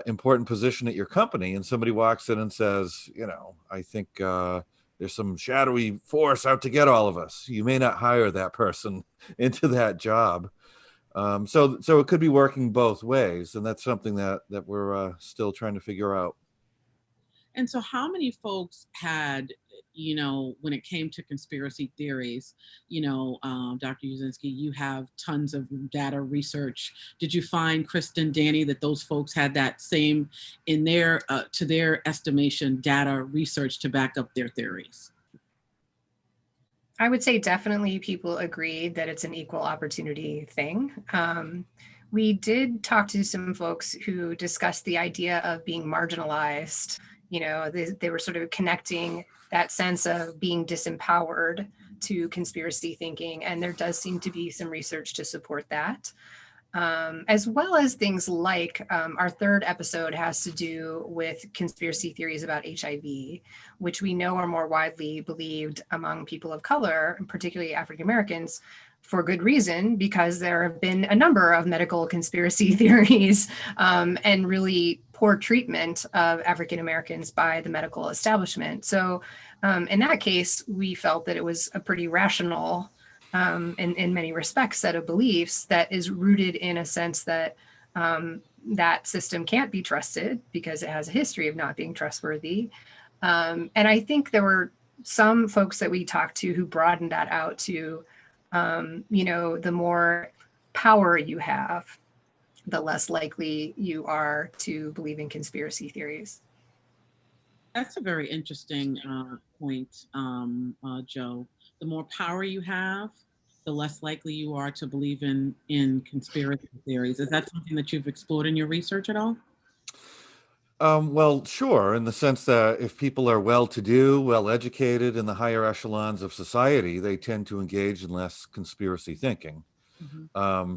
important position at your company and somebody walks in and says, I think there's some shadowy force out to get all of us. You may not hire that person into that job. So it could be working both ways, and that's something that we're still trying to figure out. And so how many folks had, when it came to conspiracy theories, Dr. Uscinski, you have tons of data research. Did you find, Kristin, Danny, that those folks had that same, in their, to their estimation, data research to back up their theories? I would say definitely people agreed that it's an equal opportunity thing. We did talk to some folks who discussed the idea of being marginalized. They were sort of connecting that sense of being disempowered to conspiracy thinking. And there does seem to be some research to support that. As well as things like our third episode has to do with conspiracy theories about HIV, which we know are more widely believed among people of color, and particularly African Americans, for good reason, because there have been a number of medical conspiracy theories and really poor treatment of African Americans by the medical establishment. So in that case, we felt that it was a pretty rational in many respects, set of beliefs that is rooted in a sense that that system can't be trusted because it has a history of not being trustworthy. And I think there were some folks that we talked to who broadened that out to, the more power you have, the less likely you are to believe in conspiracy theories. That's a very interesting point, Joe. The more power you have, the less likely you are to believe in conspiracy theories. Is that something that you've explored in your research at all? Well, sure, in the sense that if people are well-to-do, well-educated in the higher echelons of society, they tend to engage in less conspiracy thinking. Mm-hmm.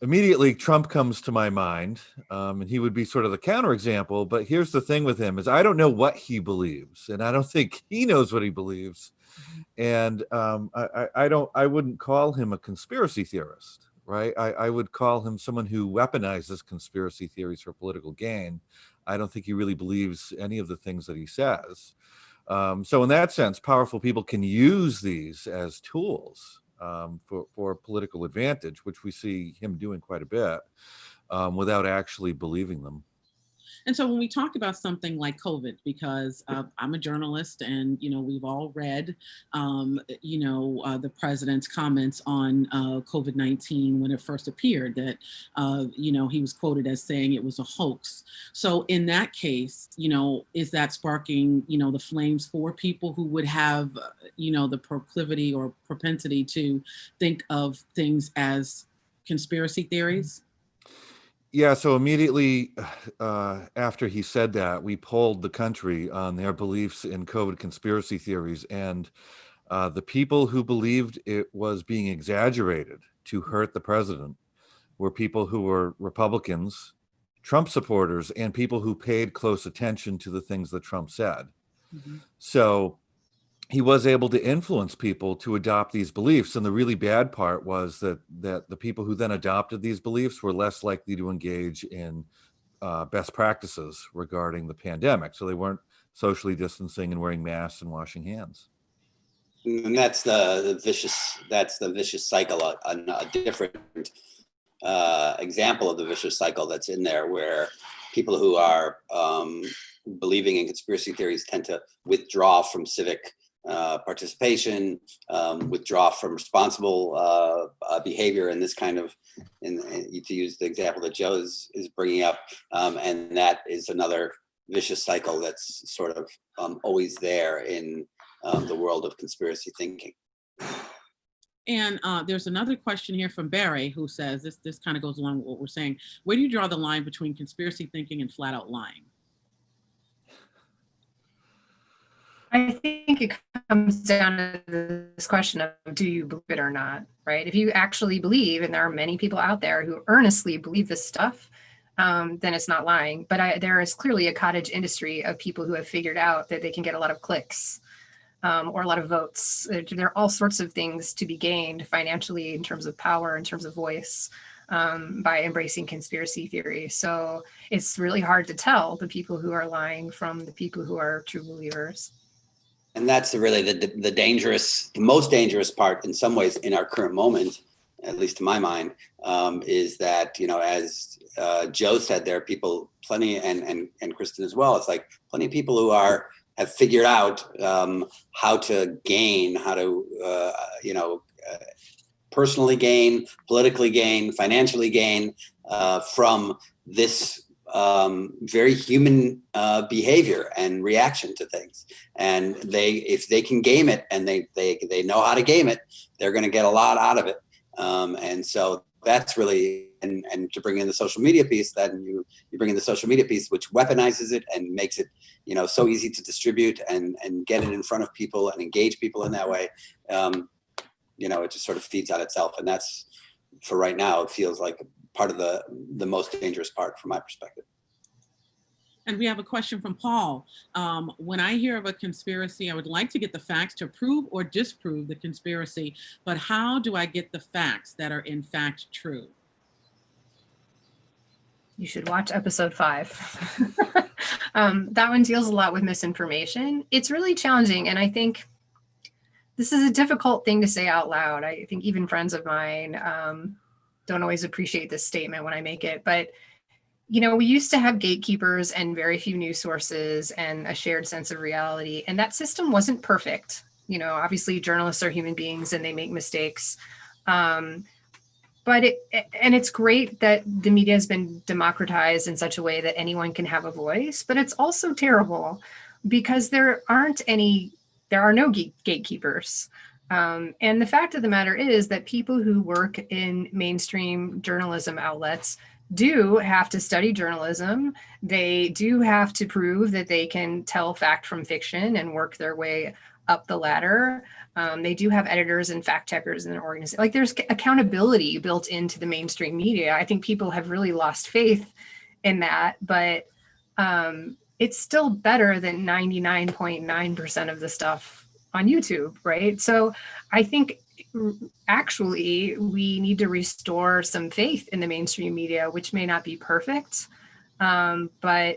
Immediately, Trump comes to my mind, and he would be sort of the counterexample. But here's the thing with him is I don't know what he believes, and I don't think he knows what he believes. And I wouldn't call him a conspiracy theorist, right? I would call him someone who weaponizes conspiracy theories for political gain. I don't think he really believes any of the things that he says. So in that sense, powerful people can use these as tools for political advantage, which we see him doing quite a bit, without actually believing them. And so when we talk about something like COVID, because I'm a journalist and, we've all read, the president's comments on COVID-19 when it first appeared, that, he was quoted as saying it was a hoax. So in that case, is that sparking, the flames for people who would have, the proclivity or propensity to think of things as conspiracy theories? Yeah, so immediately after he said that, we polled the country on their beliefs in COVID conspiracy theories, and the people who believed it was being exaggerated to hurt the president were people who were Republicans, Trump supporters, and people who paid close attention to the things that Trump said. Mm-hmm. So he was able to influence people to adopt these beliefs. And the really bad part was that the people who then adopted these beliefs were less likely to engage in best practices regarding the pandemic. So they weren't socially distancing and wearing masks and washing hands. And that's the vicious cycle, a different example of the vicious cycle that's in there, where people who are believing in conspiracy theories tend to withdraw from civic participation, withdraw from responsible behavior in this kind of, to use the example that Joe is bringing up, and that is another vicious cycle that's sort of always there in the world of conspiracy thinking. And there's another question here from Barry, who says, this kind of goes along with what we're saying. Where do you draw the line between conspiracy thinking and flat out lying? I think it comes down to this question of, do you believe it or not, right? If you actually believe, and there are many people out there who earnestly believe this stuff, then it's not lying. But there is clearly a cottage industry of people who have figured out that they can get a lot of clicks or a lot of votes. There are all sorts of things to be gained financially in terms of power, in terms of voice, by embracing conspiracy theory. So it's really hard to tell the people who are lying from the people who are true believers. And that's really the most dangerous part in some ways in our current moment, at least to my mind, is that, as Joe said, there are people, plenty, and Kristin as well. It's like plenty of people who have figured out how to gain, personally gain, politically gain, financially gain from this very human behavior and reaction to things. And if they can game it, and they know how to game it, they're going to get a lot out of it. And so that's really, and to bring in the social media piece, then you bring in the social media piece, which weaponizes it and makes it, so easy to distribute and get it in front of people and engage people in that way. It just sort of feeds on itself. And that's, for right now, it feels like part of the most dangerous part from my perspective. And we have a question from Paul. When I hear of a conspiracy, I would like to get the facts to prove or disprove the conspiracy, but how do I get the facts that are in fact true? You should watch episode 5. That one deals a lot with misinformation. It's really challenging. And I think this is a difficult thing to say out loud. I think even friends of mine don't always appreciate this statement when I make it. But, we used to have gatekeepers and very few news sources and a shared sense of reality. And that system wasn't perfect. Obviously journalists are human beings and they make mistakes. But it's great that the media has been democratized in such a way that anyone can have a voice, but it's also terrible because there are no gatekeepers. And the fact of the matter is that people who work in mainstream journalism outlets do have to study journalism. They do have to prove that they can tell fact from fiction and work their way up the ladder. They do have editors and fact checkers in their organization. Like, there's accountability built into the mainstream media. I think people have really lost faith in that, but it's still better than 99.9% of the stuff on YouTube, right? So I think actually we need to restore some faith in the mainstream media, which may not be perfect, but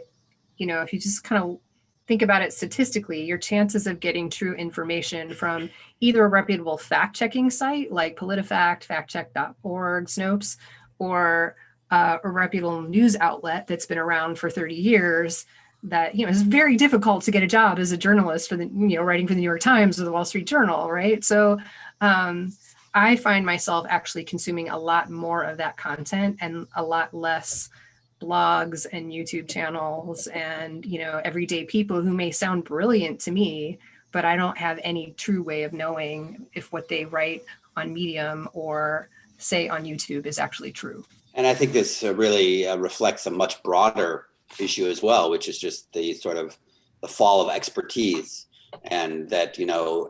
if you just kind of think about it statistically, your chances of getting true information from either a reputable fact-checking site like PolitiFact, factcheck.org, Snopes, or a reputable news outlet that's been around for 30 years, that, it's very difficult to get a job as a journalist for the, writing for the New York Times or the Wall Street Journal, right? So I find myself actually consuming a lot more of that content and a lot less blogs and YouTube channels and, everyday people who may sound brilliant to me, but I don't have any true way of knowing if what they write on Medium or say on YouTube is actually true. And I think this really reflects a much broader issue as well, which is just the sort of the fall of expertise, and that,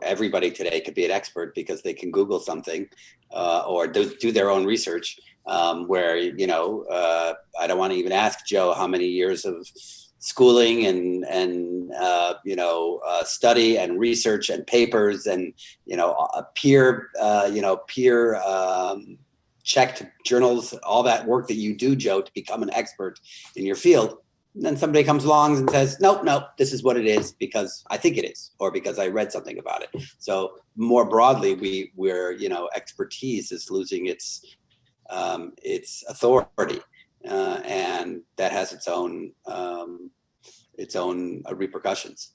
everybody today could be an expert because they can Google something or do their own research. Where, I don't want to even ask Joe how many years of schooling and study and research and papers and, peer checked journals, all that work that you do, Joe, to become an expert in your field. And then somebody comes along and says, nope, this is what it is because I think it is, or because I read something about it. So more broadly, we're expertise is losing its authority, and that has its own repercussions.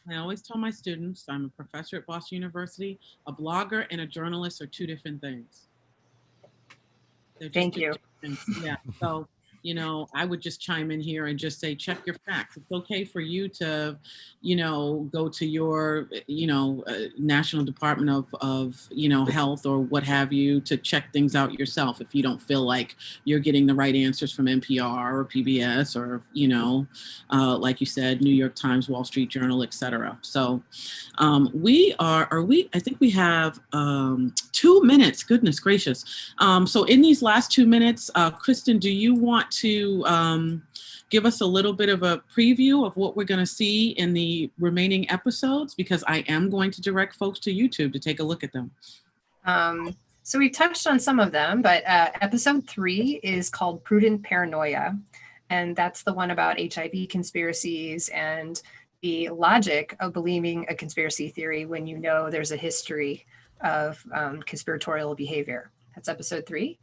I always tell my students, I'm a professor at Boston University, a blogger and a journalist are two different things. Thank you. Yeah. So, I would just chime in here and just say, check your facts. It's okay for you to, go to your, National Department of Health or what have you to check things out yourself if you don't feel like you're getting the right answers from NPR or PBS or, like you said, New York Times, Wall Street Journal, etc. So I think we have 2 minutes. Goodness gracious. So in these last 2 minutes, Kristin, do you want to give us a little bit of a preview of what we're going to see in the remaining episodes? Because I am going to direct folks to YouTube to take a look at them. So we touched on some of them, but episode 3 is called Prudent Paranoia. And that's the one about HIV conspiracies and the logic of believing a conspiracy theory when there's a history of conspiratorial behavior. That's episode 3.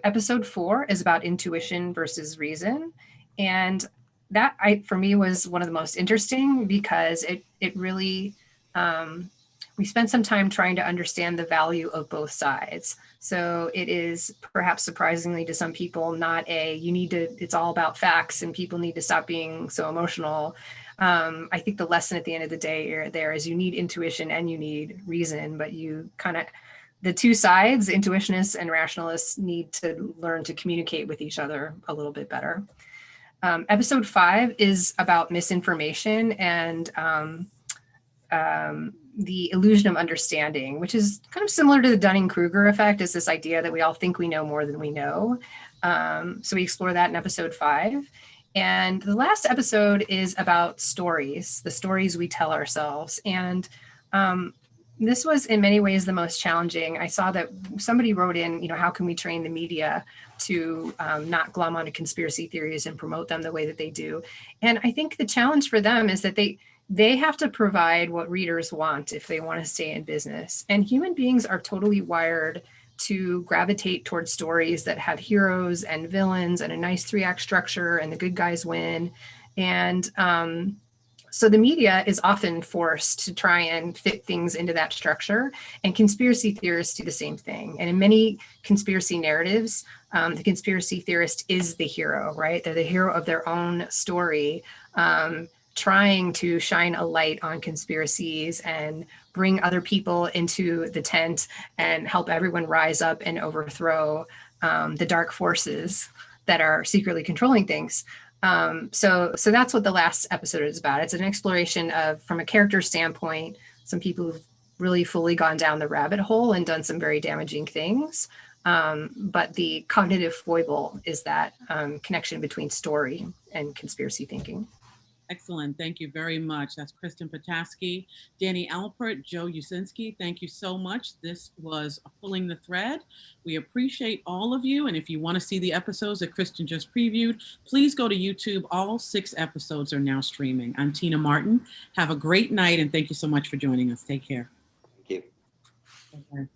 Episode 4 is about intuition versus reason. And that, for me, was one of the most interesting because it really, we spent some time trying to understand the value of both sides. So it is perhaps surprisingly to some people not it's all about facts and people need to stop being so emotional. I think the lesson at the end of the day there is you need intuition and you need reason, but the two sides, intuitionists and rationalists, need to learn to communicate with each other a little bit better. Episode 5 is about misinformation and the illusion of understanding, which is kind of similar to the Dunning-Kruger effect, is this idea that we all think we know more than we know. So we explore that in episode 5. And the last episode is about stories, the stories we tell ourselves. And this was in many ways the most challenging. I saw that somebody wrote in, how can we train the media to not glom onto conspiracy theories and promote them the way that they do? And I think the challenge for them is that they have to provide what readers want if they want to stay in business. And human beings are totally wired to gravitate towards stories that have heroes and villains and a nice 3-act structure and the good guys win. And so the media is often forced to try and fit things into that structure, and conspiracy theorists do the same thing. And in many conspiracy narratives, the conspiracy theorist is the hero, right? They're the hero of their own story, trying to shine a light on conspiracies and bring other people into the tent and help everyone rise up and overthrow the dark forces that are secretly controlling things. So that's what the last episode is about. It's an exploration of, from a character standpoint, some people who've really fully gone down the rabbit hole and done some very damaging things. But the cognitive foible is that connection between story and conspiracy thinking. Excellent. Thank you very much. That's Kristin Pichaske, Danny Alpert, Joe Uscinski. Thank you so much. This was Pulling the Thread. We appreciate all of you. And if you want to see the episodes that Kristin just previewed, please go to YouTube. All 6 episodes are now streaming. I'm Tina Martin. Have a great night, and thank you so much for joining us. Take care. Thank you. Okay.